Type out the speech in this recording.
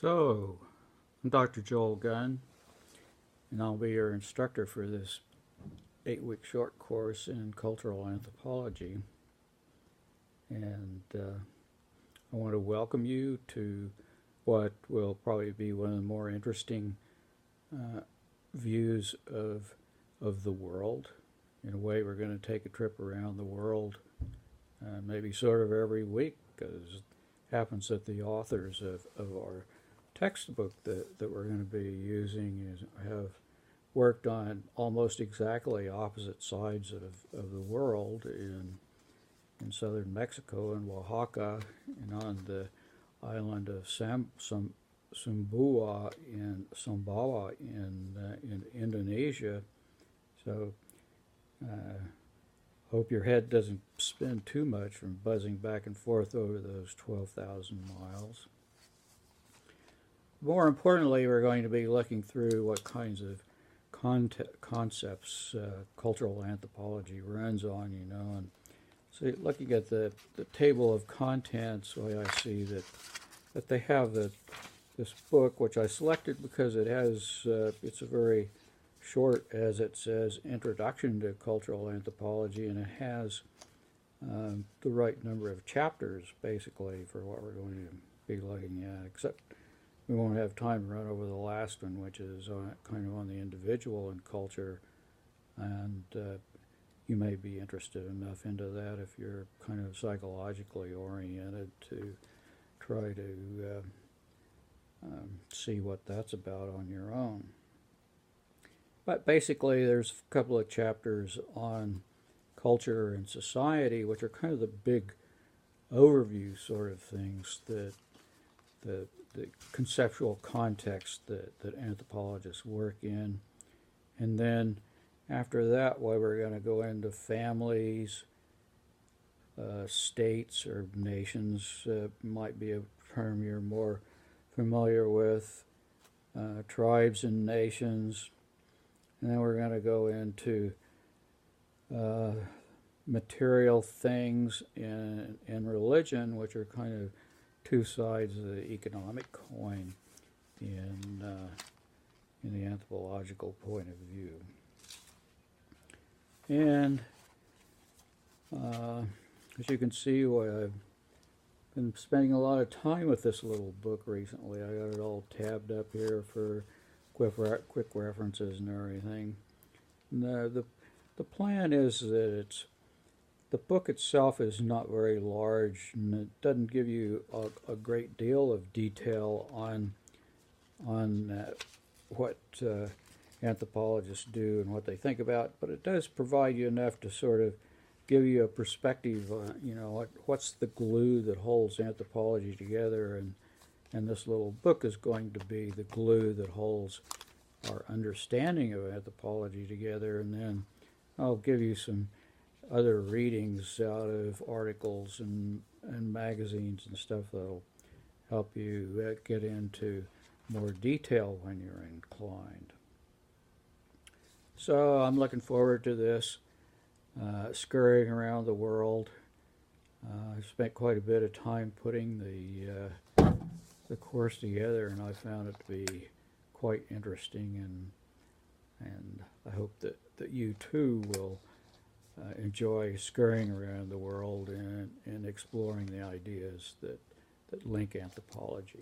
So, I'm Dr. Joel Gunn, and I'll be your instructor for this 8-week short course in cultural anthropology. And I want to welcome you to what will probably be one of the more interesting views of the world. In a way, we're going to take a trip around the world, maybe sort of every week, because it happens that the authors of our textbook that we're going to be using have worked on almost exactly opposite sides of the world in southern Mexico and Oaxaca, and on the island of Sumbawa in Indonesia. So hope your head doesn't spin too much from buzzing back and forth over those 12,000 miles. More importantly, we're going to be looking through what kinds of concepts cultural anthropology runs on, and so looking at the table of contents, the way I see that they have this book, which I selected because it has, it's a very short, as it says, introduction to cultural anthropology, and it has the right number of chapters, basically, for what we're going to be looking at, except we won't have time to run over the last one, which is kind of on the individual and culture, and you may be interested enough into that if you're kind of psychologically oriented to try to see what that's about on your own. But basically, there's a couple of chapters on culture and society, which are kind of the big overview sort of things that the conceptual context that anthropologists work in. And then after that, we're going to go into families, states or nations, might be a term you're more familiar with, tribes and nations. And then we're going to go into material things and religion, which are kind of two sides of the economic coin in the anthropological point of view. And as you can see, I've been spending a lot of time with this little book recently. I got it all tabbed up here for quick references and everything. And the plan is that the book itself is not very large, and it doesn't give you a great deal of detail on what anthropologists do and what they think about, but it does provide you enough to sort of give you a perspective on, what's the glue that holds anthropology together, and this little book is going to be the glue that holds our understanding of anthropology together. And then I'll give you some other readings out of articles and magazines and stuff that'll help you get into more detail when you're inclined. So I'm looking forward to this, scurrying around the world. I've spent quite a bit of time putting the course together, and I found it to be quite interesting, and I hope that you too will enjoy scurrying around the world and exploring the ideas that link anthropology.